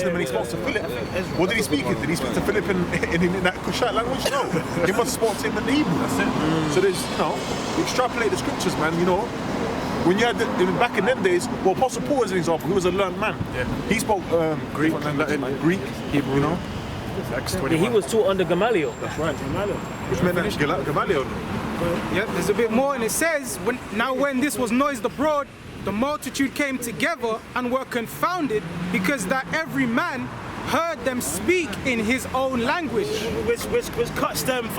Muslim and he spoke to Philip. What did he speak in? Did he speak to Philip in that Cushite language? No. He must have spoke to him in Hebrew. That's it. So there's, you extrapolate the scriptures, man. When you had back in them days, well, Apostle Paul is an example. He was a learned man. Yeah. He spoke Greek, Latin, Greek, Hebrew. Acts 21. He was taught under Gamaliel. That's right. Which meant that Gamaliel. Yep, there's a bit more, and it says, when this was noised abroad, the multitude came together and were confounded, because that every man heard them speak in his own language. Which cuts them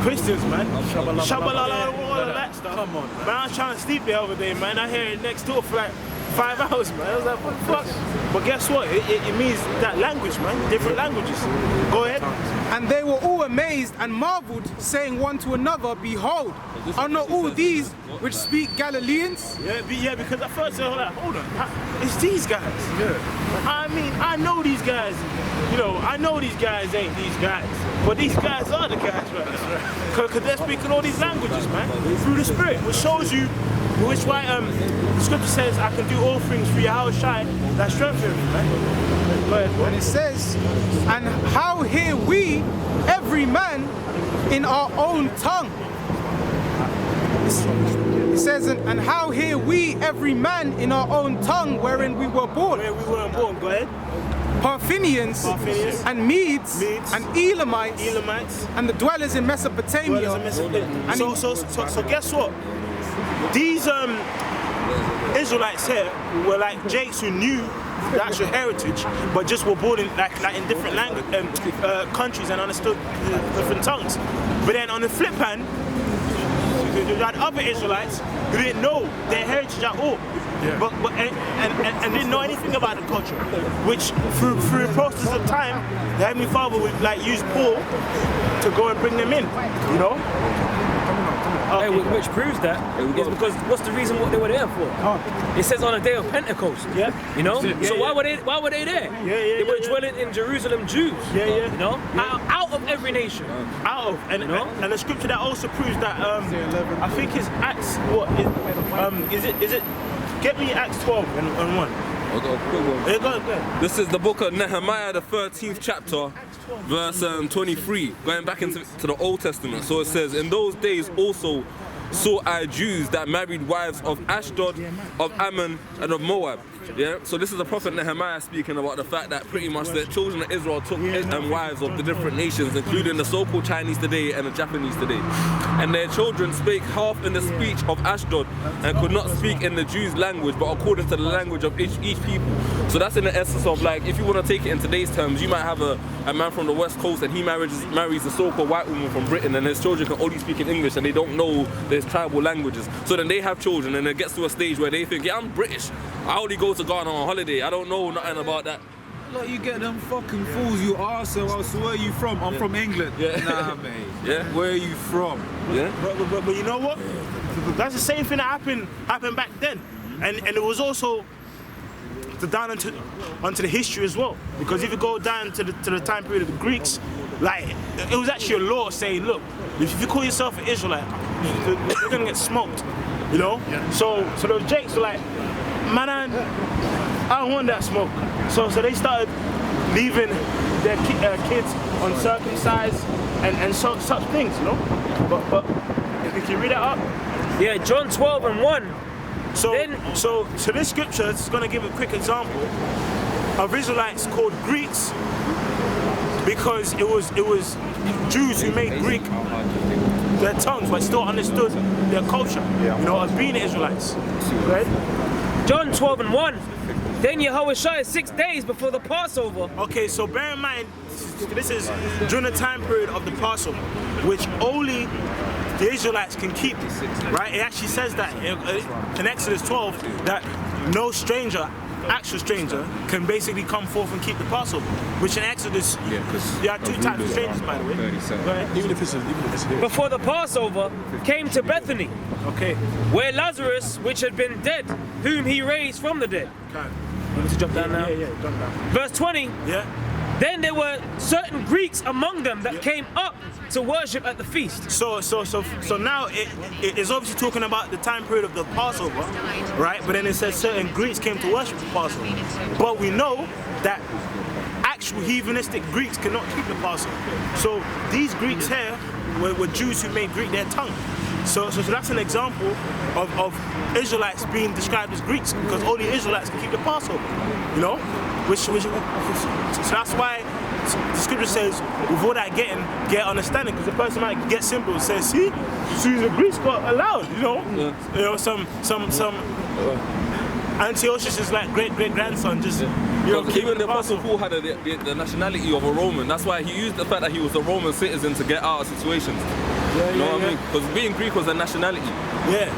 Christians, man. Shabalala, all of that stuff. Come on, man. I was trying to sleep the other day, man. I hear it next door for like 5 hours, man. I was like, what the fuck? But guess what? It means that language, man. Different languages. Go ahead. And they were all amazed and marveled, saying one to another, behold, are not all these which speak Galileans? Yeah, because at first I was like, hold on, it's these guys. Yeah. I mean, I know these guys. I know these guys ain't these guys, but these guys are the guys, right? Because they're speaking all these languages, man, through the Spirit, which shows you, which why the scripture says, I can do all things through Yahushua that strengthens me, man. Go ahead, and it says, and how hear we, every man, in our own tongue? It says, and how hear we, every man, in our own tongue wherein we were born? Where we were born, go ahead. Parthians and Medes and Elamites and the dwellers in Mesopotamia. So guess what? These Israelites here were like Jakes who knew the actual heritage, but just were born in in different countries and understood different tongues. But then on the flip hand, you had other Israelites who didn't know their heritage at all. Yeah. And didn't know anything about the culture, which through the process of time, the Heavenly Father would use Paul to go and bring them in, Okay. Which proves that is because what's the reason what they were there for? It says on the day of Pentecost. Yeah. So why were they there? They were dwelling in Jerusalem Jews. Out of every nation. And the scripture that also proves that I think it's Acts is it get me Acts 12 and 1. This is the book of Nehemiah, the 13th chapter, verse 23, going back into the Old Testament. So it says, in those days also saw I Jews that married wives of Ashdod, of Ammon, and of Moab. Yeah, so this is the prophet Nehemiah speaking about the fact that pretty much the children of Israel took wives of the different nations, including the so-called Chinese today and the Japanese today. And their children spake half in the speech of Ashdod and could not speak in the Jews' language, but according to the language of each people. So that's in the essence of if you want to take it in today's terms, you might have a man from the West Coast and he marries a so-called white woman from Britain, and his children can only speak in English and they don't know their tribal languages. So then they have children and it gets to a stage where they think, yeah, I'm British. I only go to Ghana on holiday. I don't know nothing about that. Look, you get them fucking fools, you arsehole. So where are you from? I'm from England. Yeah. Nah, mate. Yeah. Where are you from? Yeah. But you know what? That's the same thing that happened back then, and it was also down onto the history as well. Because if you go down to the time period of the Greeks, it was actually a law saying, look, if you call yourself an Israelite, you're gonna get smoked. Yeah. So those Jakes were like, man, I don't want that smoke. So they started leaving their kids uncircumcised and such things, But if you read that up. Yeah, John 12 and 1. So this scripture is going to give a quick example of Israelites called Greeks because it was Jews who made Greek their tongues, but still understood their culture, as being Israelites. Right? John 12 and 1. Then Yahushua 6 days before the Passover. Okay, so bear in mind, this is during the time period of the Passover, which only the Israelites can keep, right? It actually says that in Exodus 12 that no stranger, actual stranger, can basically come forth and keep the Passover. Which in Exodus, there are two types of strangers, by the way. Even if it's here. Before the Passover, came to Bethany, where Lazarus, which had been dead, whom he raised from the dead. You want me to jump down now? Yeah, jump down. Verse 20. Yeah. Then there were certain Greeks among them that came up to worship at the feast. So now it is obviously talking about the time period of the Passover, right? But then it says certain Greeks came to worship the Passover. But we know that actual heathenistic Greeks cannot keep the Passover. So these Greeks here were Jews who made Greek their tongue. So that's an example of Israelites being described as Greeks, because only Israelites can keep the Passover, you know? So that's why the scripture says, with all that get understanding, because the person might get simple and says, see, the Greeks got allowed, you know? You know, some Antiochus' like great-grandson just, you know, even the Apostle Paul had the nationality of a Roman. That's why he used the fact that he was a Roman citizen to get out of situations. You know what I mean? Because being Greek was a nationality. Yeah.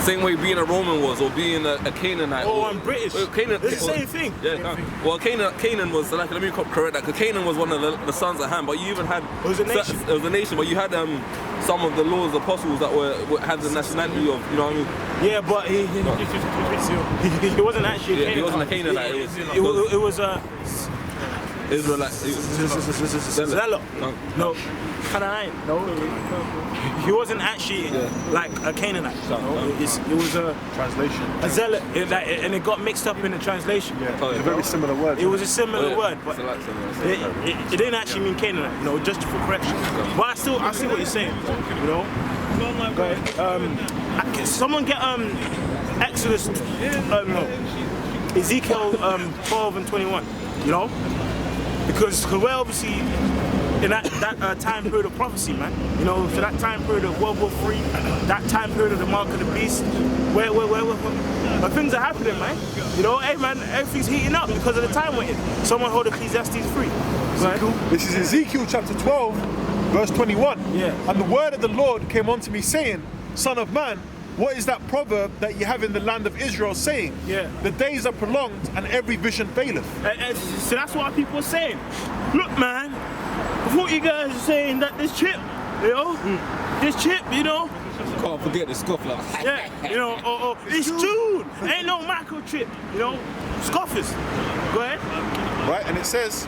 Same way being a Roman was, or being a Canaanite. Oh, I'm British. It's the same thing. Yeah. Well, Canaan was, like, let me correct that, because Canaan was one of the sons of Ham, but you even had... It was a nation. It was a nation, but you had some of the Lord's apostles that had the nationality of, you know what I mean? Yeah, but he wasn't actually a Canaanite. Yeah, he wasn't a Canaanite. It was a... Israelite. Zealot. No. Canaanite. No. He wasn't actually like a Canaanite. It was a translation. A zealot, and it got mixed up in the translation. Yeah, it's a very similar word. It was a similar word, but it didn't actually mean Canaanite. You know, just for correction. But I see what you're saying. You know. Go ahead. Someone get Exodus. Ezekiel 12 and 21. You know, because we're obviously in that time period of prophecy, man. You know, so that time period of World War III, that time period of the Mark of the Beast, where things are happening, man. You know, hey, man, everything's heating up because of the time we're in. Someone hold Ecclesiastes 3. Right? This is Ezekiel chapter 12, verse 21. Yeah. And the word of the Lord came unto me, saying, Son of man, what is that proverb that you have in the land of Israel, saying, the days are prolonged and every vision faileth? So that's what people are saying. Look, man, I thought you guys were saying that this chip, you know, this chip, you know. Can't forget the scoffler. Yeah, you know, or it's June, ain't no microchip, you know, scoffers. Go ahead. Right, and it says,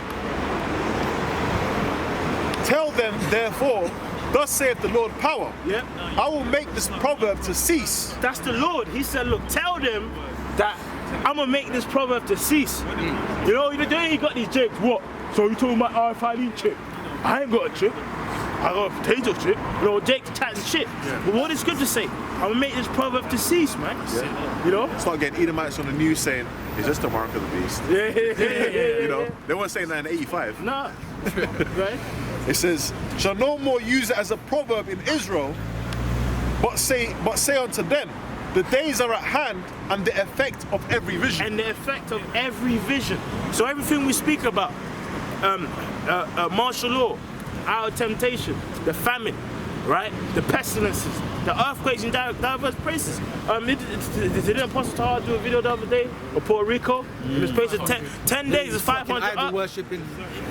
tell them, therefore, thus saith the Lord power, I will make this proverb to cease. That's the Lord. He said, look, tell them that I'm going to make this proverb to cease. You know, you ain't got these chips. What? So you talking about RFID chip? I ain't got a chip. I got a potato chip. You know, Jake chats shit. But what does scripture say? I'm going to make this proverb to cease, man. You know? Start getting Edomites on the news saying, is this the mark of the beast? You know, they weren't saying that in 85. Nah. Right? It says, shall no more use it as a proverb in Israel, but say unto them, the days are at hand and the effect of every vision. And the effect of every vision. So everything we speak about, martial law, our temptation, the famine, right? The pestilences, the earthquakes in diverse places. Did the Apostle Tahar do a video the other day of Puerto Rico? In the space of 10 days, it's 500 idol worshiping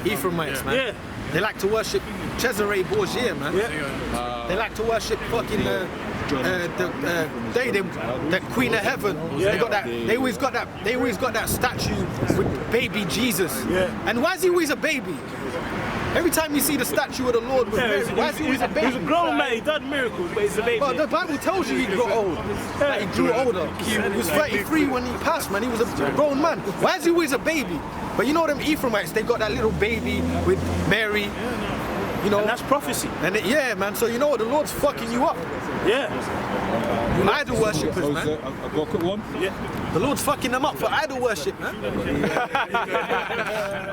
Ephraimites, man. Yeah. They like to worship Cesare Borgia, man. Yeah. They like to worship fucking the Queen of Heaven. Yeah. They always got that statue with baby Jesus. Yeah. And why is he always a baby? Every time you see the statue of the Lord with Mary, why is he always a baby? He's a grown man, he done miracles, but he's a baby. But the Bible tells you he got old. Like he grew older. He was 33 when he passed, man. He was a grown man. Why is he always a baby? But you know them Ephraimites, they got that little baby with Mary. You know, and that's prophecy. And yeah, man. So you know what? The Lord's fucking you up. Yeah. Idol worshippers, man. I've got a quick one. Yeah. The Lord's fucking them up for idol worship, man.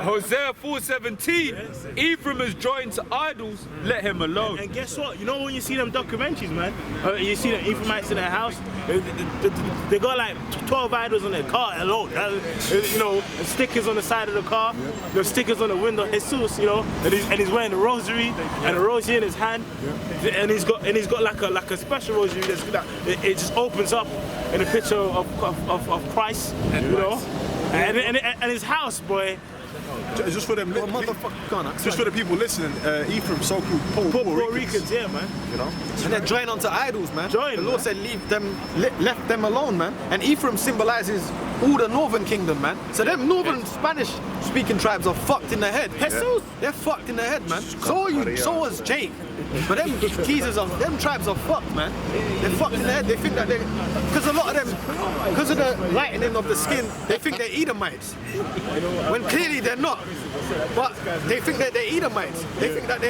Hosea 4:17. Ephraim is joined to idols. Let him alone. And guess what? You know when you see them documentaries, man, you see the Ephraimites in their house, they got like 12 idols on their car alone. You know, stickers on the side of the car, the stickers on the window. Jesus, you know, and he's wearing a rosary and a rosary in his hand, and he's got like a special rosary that it just opens up in a picture of Christ, you know, and his house, boy. Just for them, just for the people listening, Ephraim, so-called Puerto Ricans, yeah, man. You know, and they're joined onto idols, man. The Lord said, left them alone, man. And Ephraim symbolizes all the northern kingdom, man. So them northern Spanish-speaking tribes are fucked in the head. Jesus, they're fucked in the head, man. So was Jake. But them tribes are fucked, man. They're fucked in the head. They think that because a lot of them, because of the lightening of the skin, they think they're Edomites. When clearly they're not. But they think that they're Edomites. They think that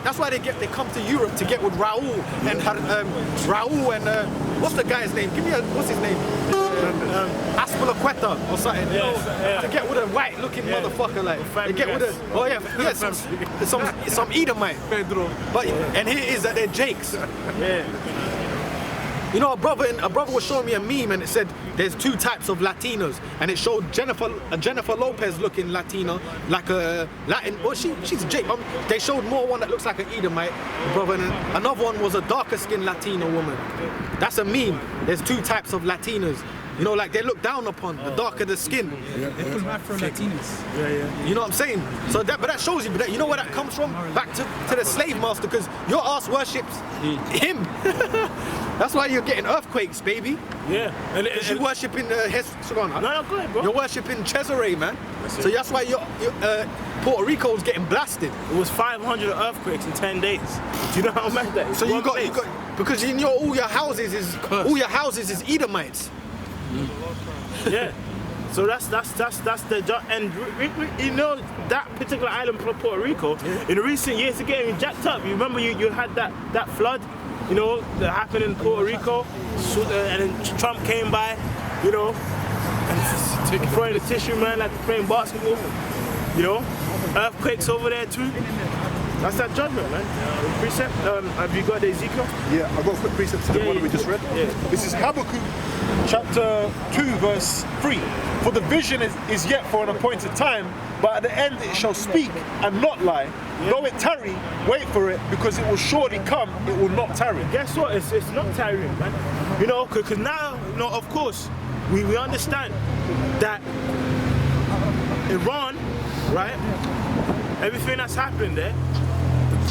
that's why they come to Europe to get with Raul and what's the guy's name? What's his name? Aspalaqueta or something. To get with a white-looking motherfucker, like they get with some Edomite. But and here is that they're Jakes. You know, a brother was showing me a meme and it said there's two types of Latinos, and it showed Jennifer Lopez looking Latina, like a Latin. Well, she's a Jake. They showed more one that looks like an Edomite, brother, and another one was a darker skinned Latino woman. That's a meme. There's two types of Latinos. You know, like they look down upon the darker the skin. They call them Afro-Latinos. You know what I'm saying? So but that shows you. But you know where that comes from? Back to the slave master, because your ass worships him. That's why you're getting earthquakes, baby. Yeah. Because you're worshipping No, go ahead, bro. You're worshipping Cesare, man. So that's why Puerto Rico's getting blasted. It was 500 earthquakes in 10 days. Do you know how mad that is? So you got because in all your houses is Edomites. Yeah. So that's the and you know that particular island, Puerto Rico, in recent years it's getting jacked up. You remember you had that flood, you know, that happened in Puerto Rico, and then Trump came by, you know, and throwing the tissue, man, like playing basketball, you know, earthquakes over there too. That's that judgment, man. Precept, have you got the Ezekiel? Yeah, I've got a quick precept to the one that we just read. Yeah. This is Habakkuk chapter 2, verse 3. For the vision is yet for an appointed time, but at the end it shall speak and not lie. Though it tarry, wait for it, because it will surely come, it will not tarry. Guess what? It's not tarrying, man. You know, because now, you know, of course, we understand that Iran, right? Everything that's happened there,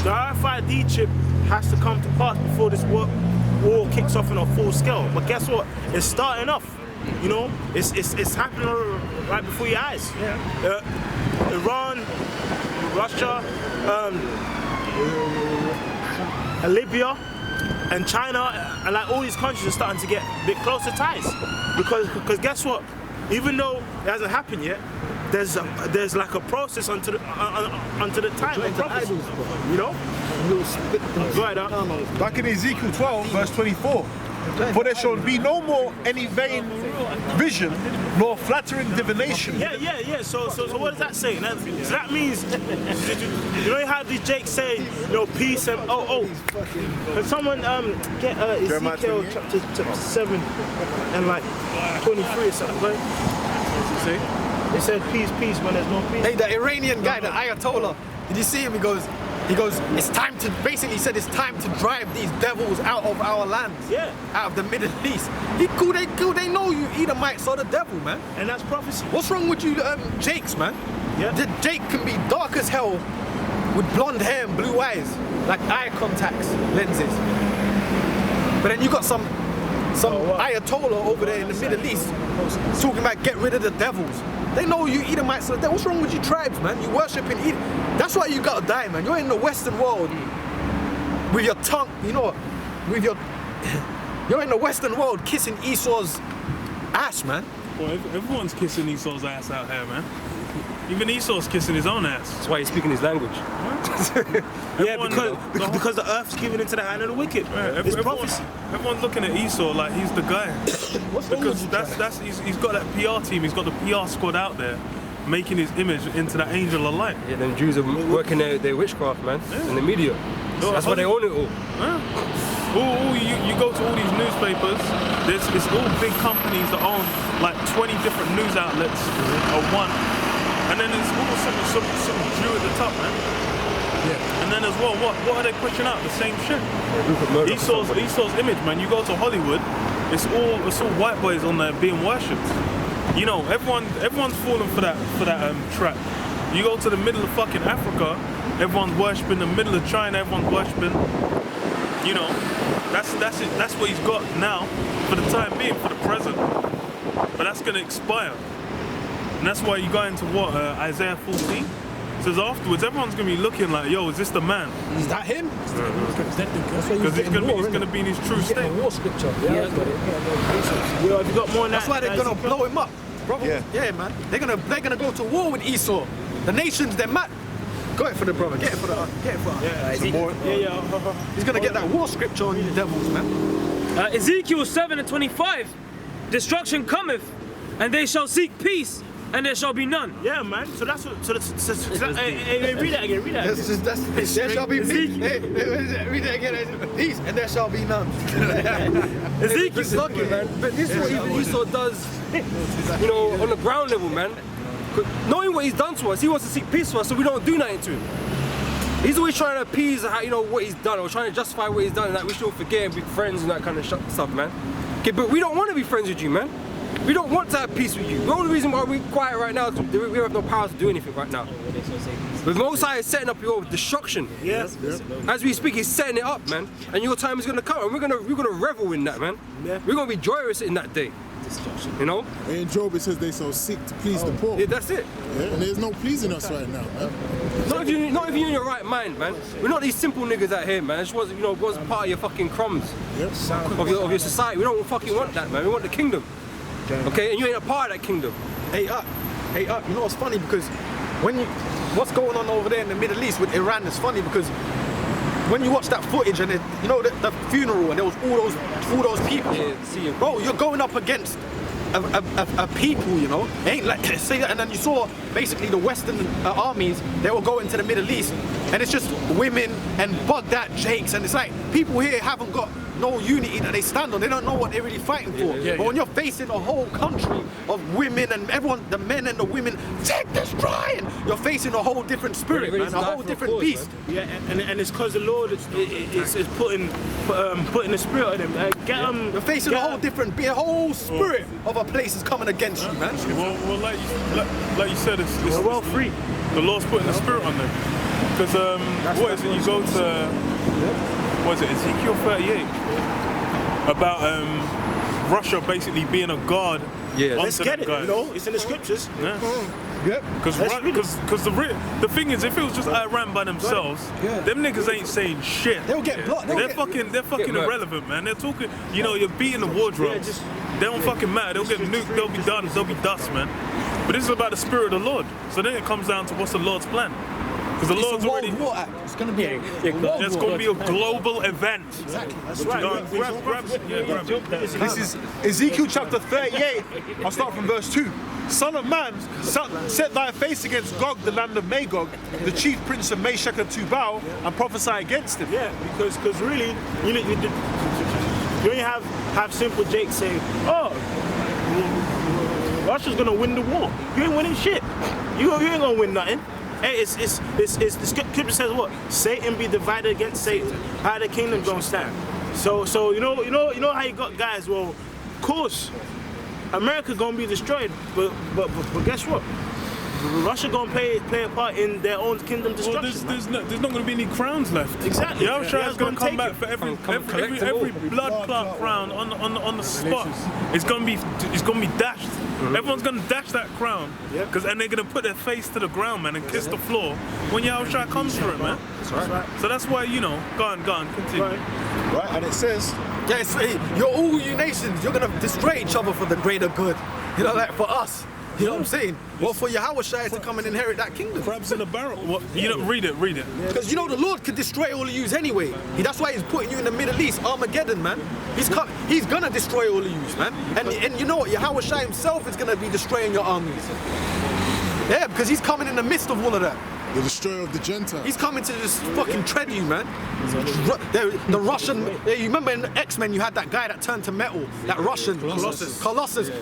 the RFID chip has to come to pass before this war kicks off on a full scale. But guess what? It's starting off. You know, it's happening right before your eyes. Iran, Russia, Libya, and China, and like all these countries are starting to get a bit closer ties. Because guess what? Even though it hasn't happened yet, there's like a process unto the time of prophecy. You know? Back in Ezekiel 12, verse 24. For there shall be no more any vain vision, nor flattering divination. Yeah. So what does that say? So that means, you know how these Jakes say, you know, peace and Can someone get Ezekiel chapter 7 and like 23 or something, right? See? They said peace when there's no peace. Hey, the Iranian guy, the Ayatollah, did you see him? He goes, it's time to, basically he said it's time to drive these devils out of our lands. Yeah. Out of the Middle East. They know you Edomites are the devil, man. And that's prophecy. What's wrong with you Jakes, man? Yeah. The Jake can be dark as hell with blonde hair and blue eyes, like eye contacts, lenses. But then you got some Ayatollah over there in the Middle East talking about get rid of the devils. They know you Edomites. What's wrong with you tribes, man? You worshiping Edom. That's why you gotta die, man. You're in the Western world with your tongue, you know, you're in the Western world kissing Esau's ass, man. Well, everyone's kissing Esau's ass out here, man. Even Esau's kissing his own ass. That's why he's speaking his language. Yeah, because the earth's given into the hand of the wicked. It's prophecy. Everyone's looking at Esau like he's the guy. Because he's got that PR team, he's got the PR squad out there making his image into that angel of light. Yeah, them Jews are working their witchcraft, man, in the media. That's why they own it all. You go to all these newspapers, it's all big companies that own like 20 different news outlets or one. And then there's all some Jew at the top, man. Yeah. And then as well, what are they pushing out? The same shit. Esau's image, man. You go to Hollywood, it's all white boys on there being worshipped. You know, everyone's falling for that trap. You go to the middle of fucking Africa, everyone's worshipping. The middle of China, everyone's worshipping. You know, that's it. That's what he's got now for the time being, for the present. but that's going to expire. And that's why you go into what, Isaiah 14? It says afterwards, everyone's going to be looking like, yo, is this the man? Is that him? Because he's going to be in his true state. War scripture. Yo, have you got more than that? That's why they're gonna blow him up, brother. Yeah, man. They're gonna go to war with Esau. The nations, they're mad. Go it for the brother. Get it for the. He's gonna get that war scripture on you devils, man. Ezekiel 7:25, destruction cometh, and they shall seek peace, and there shall be none. Yeah, man. So that's what. Hey, read that again. Read that. There shall be peace. Hey, read that again. Peace, and there shall be none. Ezekiel's lucky, man. But this is what even Esau does, you know, on the ground level, man. Knowing what he's done to us, he wants to seek peace for us, so we don't do nothing to him. He's always trying to appease, you know, what he's done, or trying to justify what he's done, and that we should all forget and be friends and that kind of stuff, man. Okay, but we don't want to be friends with you, man. We don't want to have peace with you. The only reason why we're quiet right now is we have no power to do anything right now. But Most High is setting up your destruction. Yeah. As we speak, he's setting it up, man. And your time is gonna come, and we're gonna revel in that, man. Yeah. We're gonna be joyous in that day. You know? In Job it says they so seek to please the poor. Yeah, that's it. Yeah? And there's no pleasing us right now, man. Not if you're in your right mind, man. We're not these simple niggas out here, man. It just wasn't, wasn't part of your fucking crumbs of your society. We don't fucking want that, man. We want the kingdom. Okay, and you ain't a part of that kingdom. Hey up. You know what's funny, because what's going on over there in the Middle East with Iran is funny, because when you watch that footage and the funeral and there was all those people, bro, you're going up against a people, you know. It ain't like say that, and then you saw basically the Western armies, they were going to the Middle East, and it's just women and Baghdad Jakes, and it's like people here haven't got no unity that they stand on. They don't know what they're really fighting for. But when you're facing a whole country of women and everyone, the men and the women, take this trying, you're facing a whole different spirit, man, a whole different beast. Yeah, and it's because the Lord is putting the spirit on them. You're facing a whole different, a whole spirit of a place is coming against you, man. Well, like you said, it's well free. The Lord's putting the spirit on them. Because what is it? You go to what is it? Ezekiel 38 about Russia basically being a god. Yeah, let's get it. You know, it's in the scriptures. Yeah. Because the thing is, if it was just Iran by themselves, them niggas ain't saying shit. They'll get blocked. They're fucking irrelevant, man. They're talking, you know, you're beating the wardrobes. They don't fucking matter. They'll get nuked. They'll be done. They'll be dust, man. But this is about the spirit of the Lord. So then it comes down to what's the Lord's plan. Because the Lord's already. It's going to be it's going to be a global event. Exactly. That's right. Grab it. This is Ezekiel chapter 38. I'll start from verse 2. Son of man, set thy face against Gog, the land of Magog, the chief prince of Meshach and Tubal, and prophesy against him. Yeah, because really, you only have simple Jake saying, oh, Russia's gonna win the war. You ain't winning shit. You ain't gonna win nothing. Hey, it's the scripture says what? Satan be divided against Satan. How the kingdom gonna stand? So you know how you got guys. Well, of course, America gonna be destroyed, but guess what? Russia gonna play a part in their own kingdom destruction. Well, there's not gonna be any crowns left. Exactly. Yahushua is gonna come back for every blood clot crown on the spot. It's gonna be dashed. Everyone's gonna dash that crown, and they're gonna put their face to the ground, man, and kiss the floor when Yahushua comes for it, man. That's right. So that's why, you know, go on, continue. Right, and it says, yes, you're all you nations, you're gonna destroy each other for the greater good. You know, like for us. You know what I'm saying? Well, for Yahushua to come and inherit that kingdom. Crabs in a barrel. What? You know, read it. Because you know the Lord could destroy all of you anyway. That's why he's putting you in the Middle East, Armageddon, man. He's gonna destroy all of you, man. And you know what? Yahushua himself is gonna be destroying your armies. Yeah, because he's coming in the midst of all of that. The destroyer of the Gentiles. He's coming to just fucking tread you, man. The Russian, you remember in X-Men you had that guy that turned to metal, that Russian. Colossus.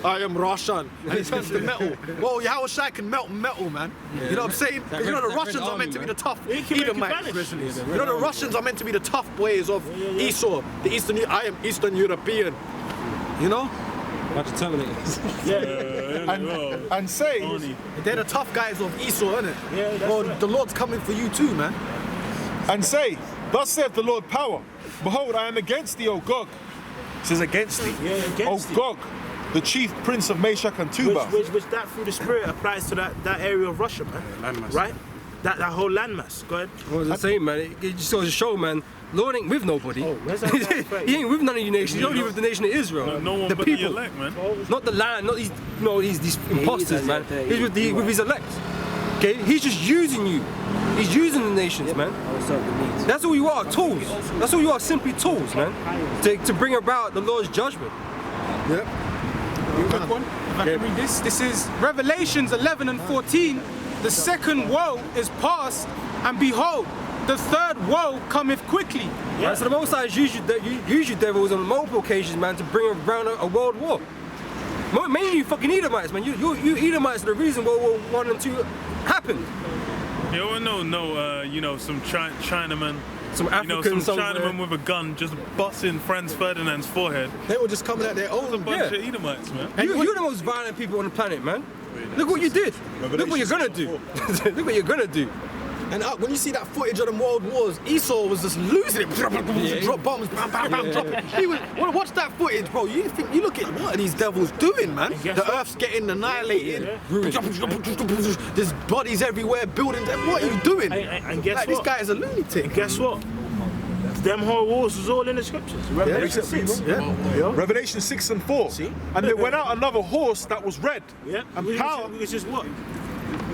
I am Russian. And he turns to metal. Well, Yahushua can melt metal, man. You know what I'm saying? You know the Russians are meant to be the tough Edomites. You know the Russians are meant to be the tough boys of Esau. I am Eastern European. You know? and say, they're the tough guys of Esau, innit? Yeah, well, the Lord's coming for you too, man. And say, thus saith the Lord power, behold, I am against thee, O Gog. It says against thee. Yeah, against O Gog, the chief prince of Meshach and Tubal. Which that through the spirit applies to that area of Russia, man. Landmass. Right? That whole landmass. Go ahead. What was I saying, man? It just goes to show, man. Lord ain't with nobody. Oh, where's that? He ain't with none of you nations. He's only with the nation of Israel. No one the but people. the elect, man. Not the land, not these, these imposters, man. He's with his elect. Okay, he's just using you. He's using the nations, man. That's all you are, tools. That's all you are, simply tools, man. To bring about the Lord's judgment. Yep. Quick one. If I can read this. This is Revelations 11 and 14. The second woe is past, and behold, the third woe cometh quickly. Yeah. Right, so the Most High use you devils on multiple occasions, man, to bring around a world war. Mainly you fucking Edomites, man. You Edomites are the reason World War 1 and 2 happened. You don't know, some Chinaman. Some African some Chinaman with a gun just busting Franz Ferdinand's forehead. They were just coming at their own. A bunch of Edomites, man. You're the most violent people on the planet, man. Look what you did. Look what you're gonna do. Look what you're gonna do. And when you see that footage of the world wars, Esau was just losing it. Drop bombs, bam, bam, bam, drop it. He was, watch that footage, bro. You look at what are these devils doing, man? The earth's getting annihilated. There's bodies everywhere, buildings. What are you doing? And guess what? This guy is a lunatic. And guess what? Them whole wars was all in the scriptures. Revelation 6. Yeah. Revelation 6 and 4. See? And there went out another horse that was red. Yeah. And power. Which is what?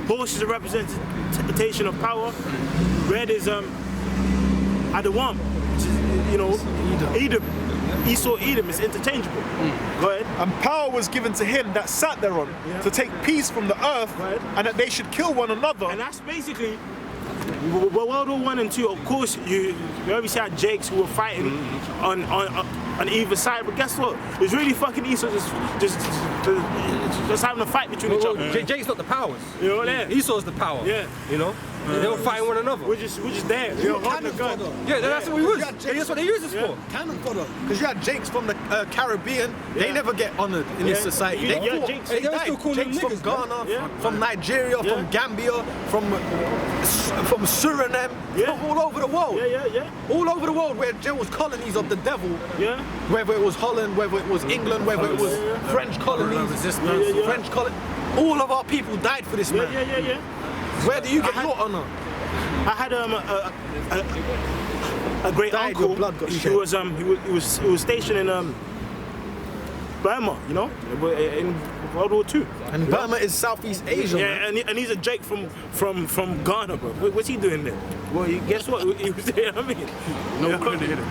Horse is a representation of power. Red is Adawam, which is, Edom. Esau, Edom is interchangeable. Go ahead. And power was given to him that sat thereon to take peace from the earth, and that they should kill one another. And that's basically World War 1 and 2. Of course, you obviously had Jakes who were fighting on either side, but guess what? It was really fucking Esau just having a fight between each other. Jake's not the powers. You know what I mean? Esau's the power. Yeah. You know? They were fighting one another. We're just there. You're holding the gun. Yeah, that's what we was. That's what they use this for. Cannon fodder. Because you had Jakes from the Caribbean. They never get honoured in this society. They fought. Jakes. They died. still calling Jakes them from niggas, Ghana, from Nigeria, from Gambia, from Suriname, from all over the world. Yeah. All over the world where there was colonies of the devil. Yeah. Whether it was Holland, whether it was England, whether it was French colonies, French colonies. All of our people died for this man. Yeah. Where do you get your honour? I had a great Died, uncle. your blood got He shed. was stationed in Burma, in World War II. And Burma is Southeast Asia. Yeah, and he's a Jake from Ghana, bro. What's he doing there? Well, guess what? He was there. I mean, no good to hit him.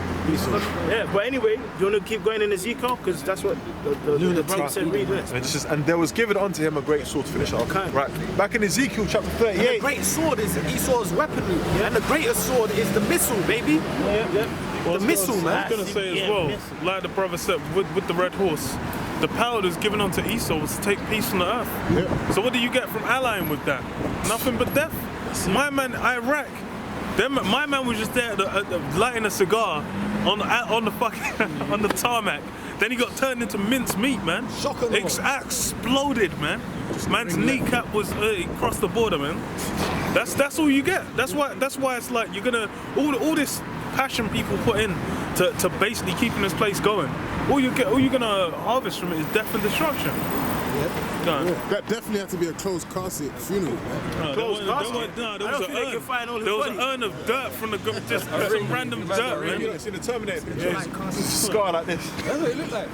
Yeah, but anyway, you want to keep going in Ezekiel because that's what the brother said. Read this. And there was given unto him a great sword to finish off. Okay. Right. Back in Ezekiel chapter 38. And the great sword is Esau's weaponry. And the greatest sword is the missile, baby. Well, The missile, man. I was going to say as well, like the brother said, with the red horse, the power that was given unto Esau was to take peace from the earth. Yeah. So what do you get from allying with that? Nothing but death. My man, Iraq, my man was just there lighting a cigar on the fucking on the tarmac. Then he got turned into minced meat, man. Exploded, man. Man's kneecap was across the border, man. That's all you get. That's why it's like you're gonna all this passion people put in to basically keeping this place going. All you're gonna harvest from it is death and destruction. Yeah. That definitely had to be a closed casket funeral. There was an urn of dirt from the just some random dirt, man. You seen the Terminator picture? Scar like this. That's what it looked like.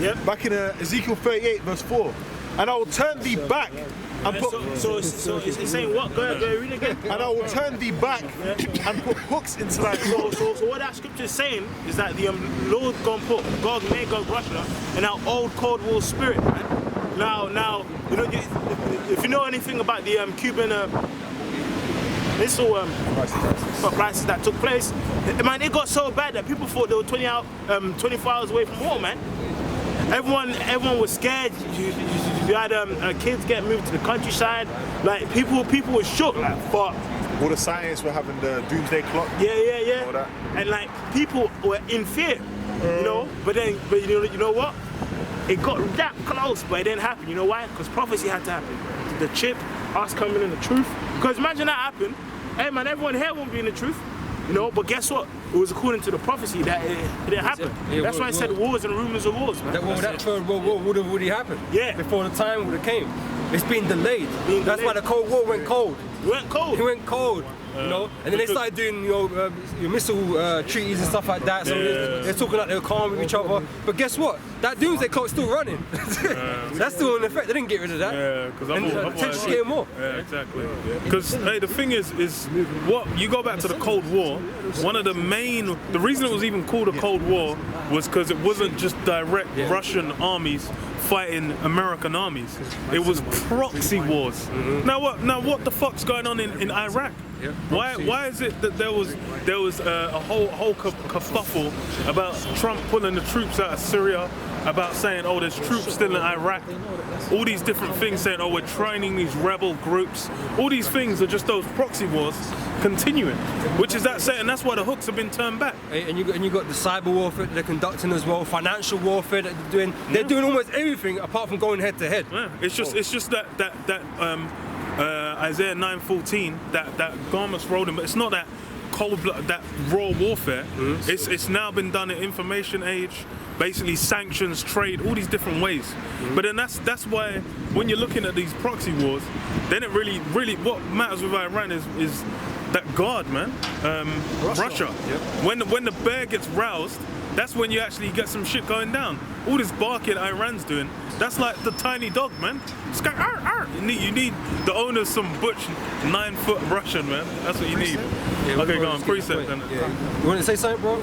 Yeah. Back in Ezekiel 38 verse 4. And I will turn thee back and put... So it's saying what? Go ahead, read again. And I will turn thee back and put hooks into thy throat. So what that scripture is saying is that the Lord gonna put Gog, Magog, Russia in our old Cold War spirit, man. Now, if you know anything about the Cuban missile crisis that took place, man, it got so bad that people thought they were 24 hours away from war, man. Everyone was scared. You had kids getting moved to the countryside. Like people were shook. Like fuck. All the scientists were having the doomsday clock. Yeah. All that. And like people were in fear, But you know what? It got that close, but it didn't happen. You know why? Because prophecy had to happen. The chip, us coming in the truth. Because imagine that happened. Hey man, everyone here won't be in the truth. You know, but guess what? It was according to the prophecy that it didn't happen. That's why I said wars and rumors of wars, man. That Third World War would have already happened. Yeah. Before the time would have came. It's been delayed. That's why the Cold War went cold. It went cold. It went cold. You know, and then they started doing your missile treaties and stuff like that. So they're talking like they're calm with each other. But guess what? That doomsday clock's still running. That's still in effect. They didn't get rid of that. Yeah, because I'm just getting more. Yeah, exactly. Because hey, the thing is what you go back to the Cold War. One of the reason it was even called a Cold War was because it wasn't just direct Russian armies fighting American armies. It was proxy wars. Now what the fuck's going on in Iraq? Why is it that there was a whole kerfuffle about Trump pulling the troops out of Syria, about saying, oh, there's troops still in Iraq, all these different things saying, oh, we're training these rebel groups. All these things are just those proxy wars continuing, which is that saying, and that's why the hooks have been turned back. And you got the cyber warfare that they're conducting as well, financial warfare that they're doing. They're doing almost everything apart from going head to head. Yeah. It's just that Isaiah 9:14, that garments rolled in, but it's not that cold blood, that raw warfare. It's now been done in information age, basically sanctions, trade, all these different ways. But then that's why when you're looking at these proxy wars, then it really what matters with Iran is that God, man, Russia. When the bear gets roused, that's when you actually get some shit going down. All this barking Iran's doing, that's like the tiny dog, man. It's going, arr, arr. You need the owner of some butch 9-foot Russian, man. That's what you need. Yeah, okay, go on, precept then. You want to say something, bro?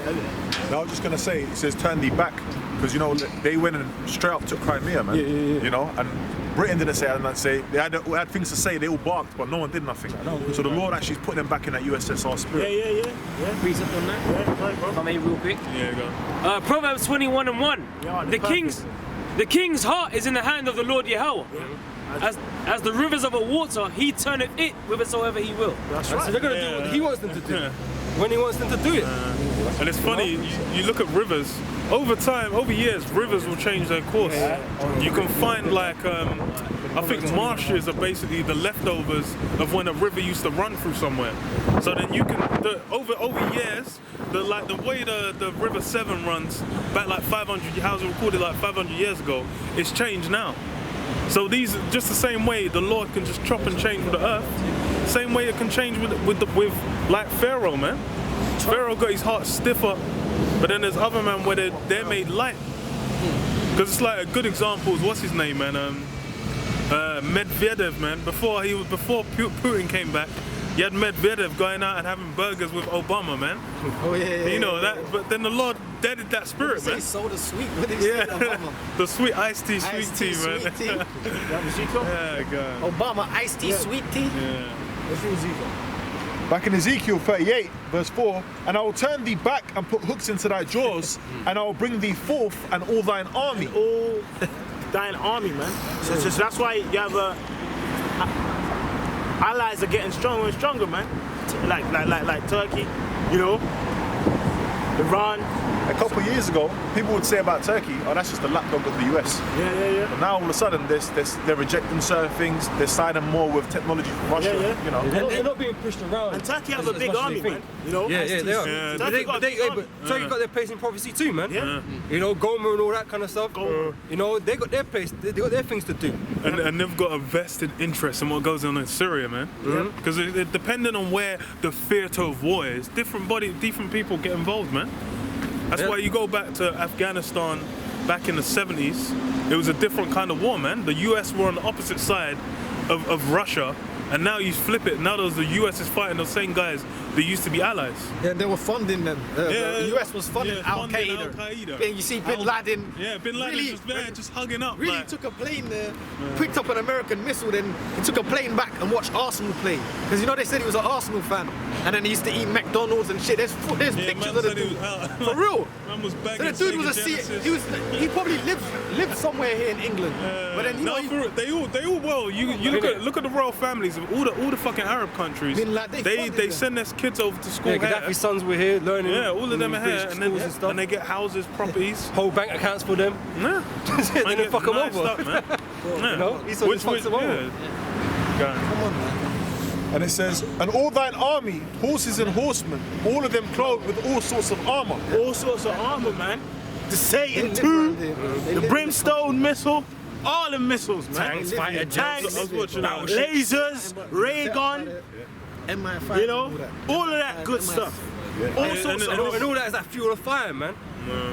No, I was just gonna say, it says turn thee back, because you know they went and straight up took Crimea, man. You know, and Britain didn't say, they had things to say, they all barked, but no one did nothing. So the Lord actually put them back in that USSR spirit. Yeah. Precept on that. Yeah, If I may, real quick. Yeah, go. Proverbs 21:1. The king's heart is in the hand of the Lord Yahweh. As the rivers of a water, he turneth it whithersoever he will. That's right. So they're gonna do what he wants them to do. When he wants them to do it. And it's funny, you look at rivers, over time, over years, rivers will change their course. You can find like, I think marshes are basically the leftovers of when a river used to run through somewhere. So then you can, over years, the way the River Severn runs back like 500, how was it recorded like 500 years ago, it's changed now. So these, just the same way the Lord can just chop and change with the earth, same way it can change with like Pharaoh, man. Pharaoh got his heart stiff up, but then there's other men where they're made light. Because it's like a good example is, what's his name, man? Medvedev, man. Before Putin came back, you had Medvedev going out and having burgers with Obama, man. Oh yeah. You know that, but then the Lord deaded that spirit, man. He sold the sweet. What did he say, Obama? The sweet iced tea, sweet tea, man. Sweet tea. Yeah, God. Obama iced tea, sweet tea. Yeah. Let's do Ezekiel. Back in Ezekiel 38, verse 4, and I will turn thee back and put hooks into thy jaws, and I will bring thee forth and all thine army. All thine army, man. So that's why you have allies are getting stronger and stronger, man. Like Turkey, you know, Iran. A couple of years ago, people would say about Turkey, oh, that's just the lapdog of the US. Yeah. But now all of a sudden, they're rejecting certain things. They're siding more with technology from Russia. You know, They're not being pushed around. And Turkey has a big army, man. You know. Yeah, they are. Yeah. Turkey got their place in prophecy too, man. Yeah. You know, Gomer and all that kind of stuff. You know, they got their place. They got their things to do. And they've got a vested interest in what goes on in Syria, man. Because depending on where the theatre of war is, different people get involved, man. That's why you go back to Afghanistan back in the 70s, it was a different kind of war, man. The US were on the opposite side of Russia, and now you flip it. Now the US is fighting those same guys that used to be allies. Yeah, they were funding them. The US was funding Al-Qaeda. You see Bin Laden. Yeah, Bin Laden really, was there just hugging up. Really took a plane there, picked up an American missile, then he took a plane back and watched Arsenal play. Because you know they said he was an Arsenal fan, and then he used to eat McDonald's and shit. There's pictures of the dude. For real. Man was So the dude was he probably lived somewhere here in England. But then they all well. You look at the royal families of all the fucking Arab countries. They send their kids over to school. Yeah, Gaddafi's sons were here learning. Yeah, all of them are here, and they get houses, properties, whole bank accounts for them. Yeah, they didn't fuck them over. Stuff, man. You know, he fucks them over. Come on, man. And it says, and all thine army, horses and horsemen, all of them clothed with all sorts of armor. All sorts of armor, man. The Satan 2, the brimstone missile, all the missiles, man. Tanks, lasers, ray gun, you know, all of that good stuff. All sorts of and all that is that fuel of fire, man.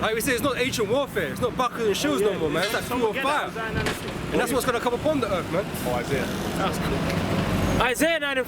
Like we say, it's not ancient warfare. It's not buckles and shields no more, man. It's that fuel of fire. And that's what's going to come upon the earth, man. Oh, Isaiah. Isaiah 9:5.